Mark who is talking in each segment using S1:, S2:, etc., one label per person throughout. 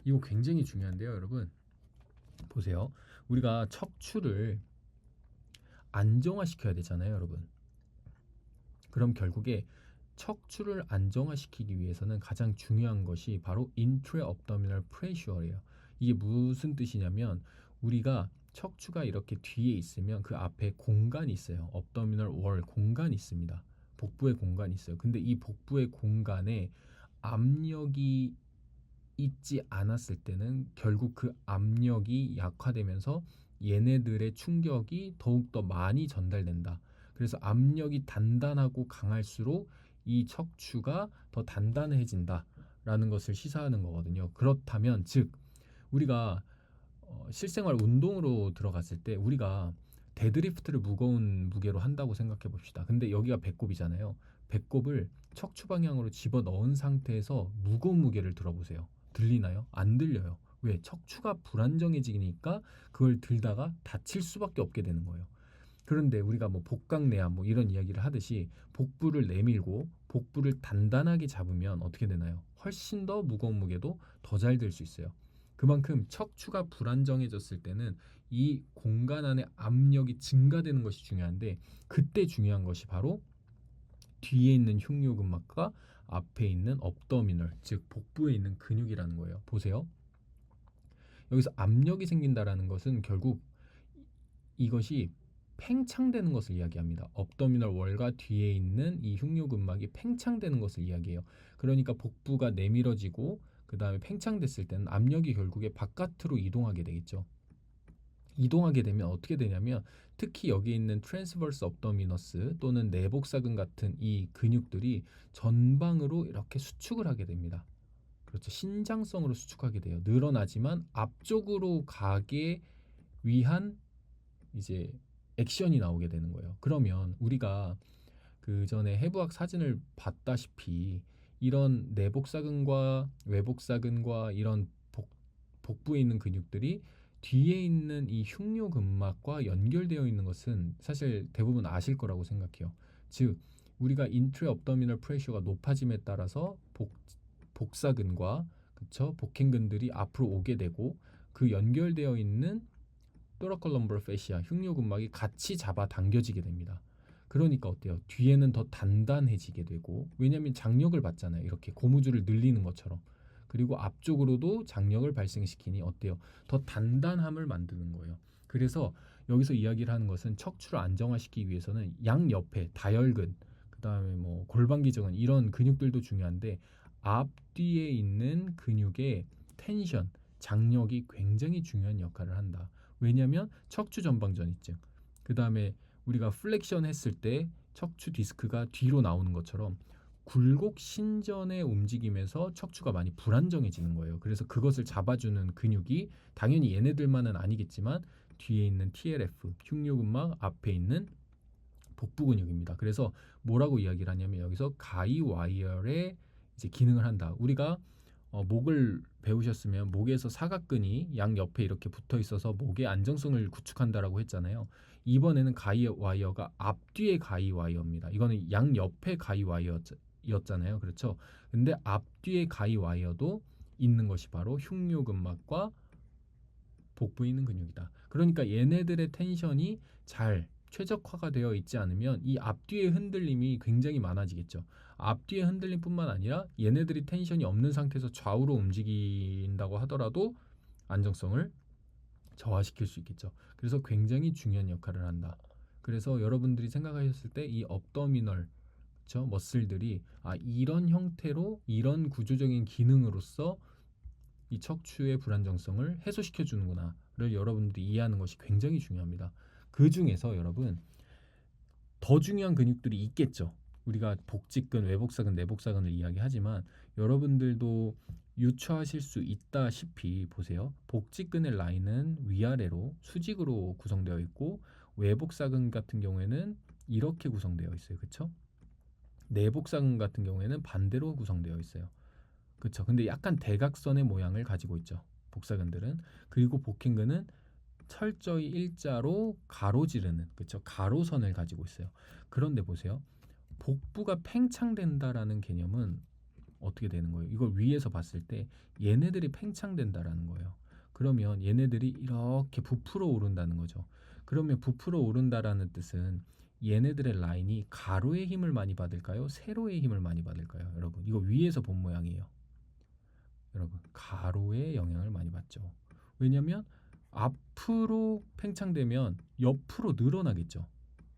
S1: 이거 굉장히 중요한데요, 여러분. 보세요. 우리가 척추를 안정화시켜야 되잖아요, 여러분. 그럼 결국에 척추를 안정화시키기 위해서는 가장 중요한 것이 바로 intra-abdominal pressure예요. 이게 무슨 뜻이냐면 우리가 척추가 이렇게 뒤에 있으면 그 앞에 공간이 있어요. abdominal wall 공간이 있습니다. 복부에 공간이 있어요. 근데 이 복부의 공간에 압력이 있지 않았을 때는 결국 그 압력이 약화되면서 얘네들의 충격이 더욱더 많이 전달된다. 그래서 압력이 단단하고 강할수록 이 척추가 더 단단해진다 라는 것을 시사하는 거거든요. 그렇다면 즉 우리가 실생활 운동으로 들어갔을 때 우리가 데드리프트를 무거운 무게로 한다고 생각해 봅시다. 근데 여기가 배꼽이잖아요. 배꼽을 척추 방향으로 집어 넣은 상태에서 무거운 무게를 들어보세요. 들리나요? 안 들려요. 왜? 척추가 불안정해지니까 그걸 들다가 다칠 수밖에 없게 되는 거예요. 그런데 우리가 뭐 복강내암 뭐 이런 이야기를 하듯이 복부를 내밀고 복부를 단단하게 잡으면 어떻게 되나요? 훨씬 더 무거운 무게도 더 잘 들 수 있어요. 그만큼 척추가 불안정해졌을 때는 이 공간 안에 압력이 증가되는 것이 중요한데 그때 중요한 것이 바로 뒤에 있는 흉요근막과 앞에 있는 업더미널 즉 복부에 있는 근육이라는 거예요. 보세요. 여기서 압력이 생긴다라는 것은 결국 이것이 팽창되는 것을 이야기합니다. 업도미널 월과 뒤에 있는 이 흉요근막이 팽창되는 것을 이야기해요. 그러니까 복부가 내밀어지고 그 다음에 팽창됐을 때는 압력이 결국에 바깥으로 이동하게 되겠죠. 이동하게 되면 어떻게 되냐면 특히 여기 있는 트랜스버스 업도미너스 또는 내복사근 같은 이 근육들이 전방으로 이렇게 수축을 하게 됩니다. 그렇죠. 신장성으로 수축하게 돼요. 늘어나지만 앞쪽으로 가게 위한 이제 액션이 나오게 되는 거예요. 그러면 우리가 그 전에 해부학 사진을 봤다시피 이런 내복사근과 외복사근과 이런 복부에 있는 근육들이 뒤에 있는 이 흉요근막과 연결되어 있는 것은 사실 대부분 아실 거라고 생각해요. 즉 우리가 인트레업더미널 프레셔가 높아짐에 따라서 복사근과 그쵸 복행근들이 앞으로 오게 되고 그 연결되어 있는 토라컬럼벌 페시아 흉요근막이 같이 잡아 당겨지게 됩니다. 그러니까 어때요? 뒤에는 더 단단해지게 되고 왜냐하면 장력을 받잖아요. 이렇게 고무줄을 늘리는 것처럼. 그리고 앞쪽으로도 장력을 발생시키니 어때요? 더 단단함을 만드는 거예요. 그래서 여기서 이야기를 하는 것은 척추를 안정화시키기 위해서는 양옆에 다혈근, 그다음에 뭐 골반기정근 이런 근육들도 중요한데 앞뒤에 있는 근육의 텐션, 장력이 굉장히 중요한 역할을 한다. 왜냐하면 척추 전방전이증, 그 다음에 우리가 플렉션 했을 때 척추 디스크가 뒤로 나오는 것처럼 굴곡 신전의 움직임에서 척추가 많이 불안정해지는 거예요. 그래서 그것을 잡아주는 근육이 당연히 얘네들만은 아니겠지만 뒤에 있는 TLF, 흉요근막 앞에 있는 복부 근육입니다. 그래서 뭐라고 이야기를 하냐면 여기서 가이와이어의 이제 기능을 한다. 우리가 목을 배우셨으면 목에서 사각근이 양 옆에 이렇게 붙어 있어서 목의 안정성을 구축한다라고 했잖아요. 이번에는 가이와이어가 앞뒤의 가이와이어입니다. 이거는 양 옆에 가이와이어였잖아요. 그렇죠? 근데 앞뒤의 가이와이어도 있는 것이 바로 흉요근막과 복부에 있는 근육이다. 그러니까 얘네들의 텐션이 잘 최적화가 되어 있지 않으면 이 앞뒤의 흔들림이 굉장히 많아지겠죠. 앞뒤의 흔들림뿐만 아니라 얘네들이 텐션이 없는 상태에서 좌우로 움직인다고 하더라도 안정성을 저하시킬 수 있겠죠. 그래서 굉장히 중요한 역할을 한다. 그래서 여러분들이 생각하셨을 때 이 업더미널 그렇죠? 머슬들이 이런 형태로 이런 구조적인 기능으로서 이 척추의 불안정성을 해소시켜 주는구나를 여러분들이 이해하는 것이 굉장히 중요합니다. 그 중에서 여러분 더 중요한 근육들이 있겠죠. 우리가 복직근, 외복사근, 내복사근을 이야기하지만 여러분들도 유추하실 수 있다시피 보세요. 복직근의 라인은 위아래로 수직으로 구성되어 있고 외복사근 같은 경우에는 이렇게 구성되어 있어요. 그렇죠? 내복사근 같은 경우에는 반대로 구성되어 있어요. 그렇죠. 근데 약간 대각선의 모양을 가지고 있죠. 복사근들은. 그리고 복행근은 철저히 일자로 가로지르는 그렇죠. 가로선을 가지고 있어요. 그런데 보세요. 복부가 팽창된다라는 개념은 어떻게 되는 거예요? 이걸 위에서 봤을 때 얘네들이 팽창된다라는 거예요. 그러면 얘네들이 이렇게 부풀어 오른다는 거죠. 그러면 부풀어 오른다라는 뜻은 얘네들의 라인이 가로의 힘을 많이 받을까요? 세로의 힘을 많이 받을까요? 여러분, 이거 위에서 본 모양이에요. 여러분, 가로의 영향을 많이 받죠. 왜냐면 앞으로 팽창되면 옆으로 늘어나겠죠.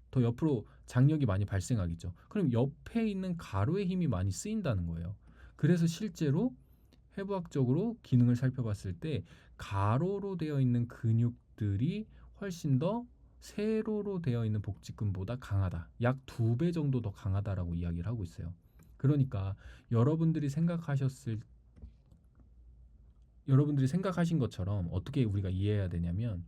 S1: 더 옆으로 장력이 많이 발생하겠죠. 그럼 옆에 있는 가로의 힘이 많이 쓰인다는 거예요. 그래서 실제로 해부학적으로 기능을 살펴봤을 때 가로로 되어 있는 근육들이 훨씬 더 세로로 되어 있는 복직근보다 강하다. 약 2배 정도 더 강하다라고 이야기를 하고 있어요. 그러니까 여러분들이 생각하신 것처럼 어떻게 우리가 이해해야 되냐면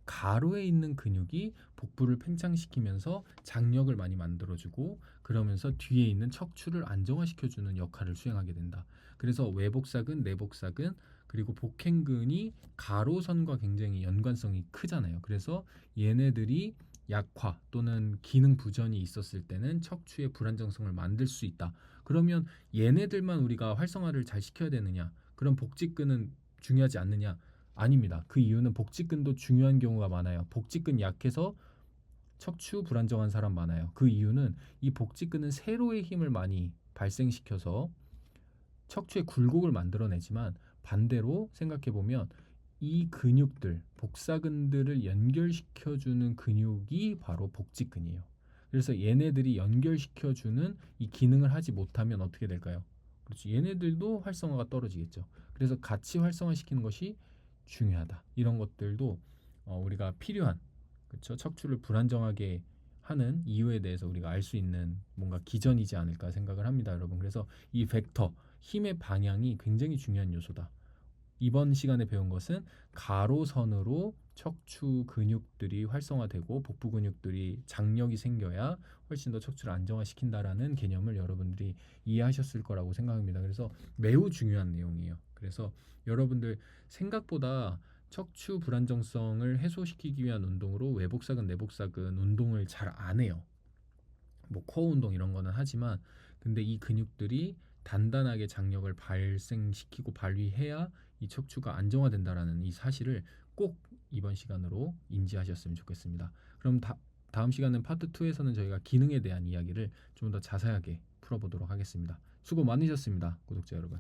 S1: 가로에 있는 근육이 복부를 팽창시키면서 장력을 많이 만들어주고 그러면서 뒤에 있는 척추를 안정화시켜주는 역할을 수행하게 된다. 그래서 외복사근, 내복사근 그리고 복행근이 가로선과 굉장히 연관성이 크잖아요. 그래서 얘네들이 약화 또는 기능 부전이 있었을 때는 척추의 불안정성을 만들 수 있다. 그러면 얘네들만 우리가 활성화를 잘 시켜야 되느냐? 그럼 복직근은 중요하지 않느냐? 아닙니다. 그 이유는 복직근도 중요한 경우가 많아요. 복직근 약해서 척추 불안정한 사람 많아요. 그 이유는 이 복직근은 세로의 힘을 많이 발생시켜서 척추의 굴곡을 만들어내지만 반대로 생각해보면 이 근육들, 복사근들을 연결시켜주는 근육이 바로 복직근이에요. 그래서 얘네들이 연결시켜주는 이 기능을 하지 못하면 어떻게 될까요? 그렇지. 얘네들도 활성화가 떨어지겠죠. 그래서 같이 활성화시키는 것이 중요하다. 이런 것들도 우리가 필요한 그렇죠. 척추를 불안정하게 하는 이유에 대해서 우리가 알 수 있는 뭔가 기전이지 않을까 생각을 합니다, 여러분. 그래서 이 벡터, 힘의 방향이 굉장히 중요한 요소다. 이번 시간에 배운 것은 가로선으로 척추 근육들이 활성화되고 복부 근육들이 장력이 생겨야 훨씬 더 척추를 안정화시킨다라는 개념을 여러분들이 이해하셨을 거라고 생각합니다. 그래서 매우 중요한 내용이에요. 그래서 여러분들 생각보다 척추 불안정성을 해소시키기 위한 운동으로 외복사근, 내복사근 운동을 잘 안 해요. 뭐 코어 운동 이런 거는 하지만 근데 이 근육들이 단단하게 장력을 발생시키고 발휘해야 이 척추가 안정화된다라는 이 사실을 꼭 이번 시간으로 인지하셨으면 좋겠습니다. 그럼 다음 시간은 파트 2에서는 저희가 기능에 대한 이야기를 좀 더 자세하게 풀어보도록 하겠습니다. 수고 많으셨습니다, 구독자 여러분.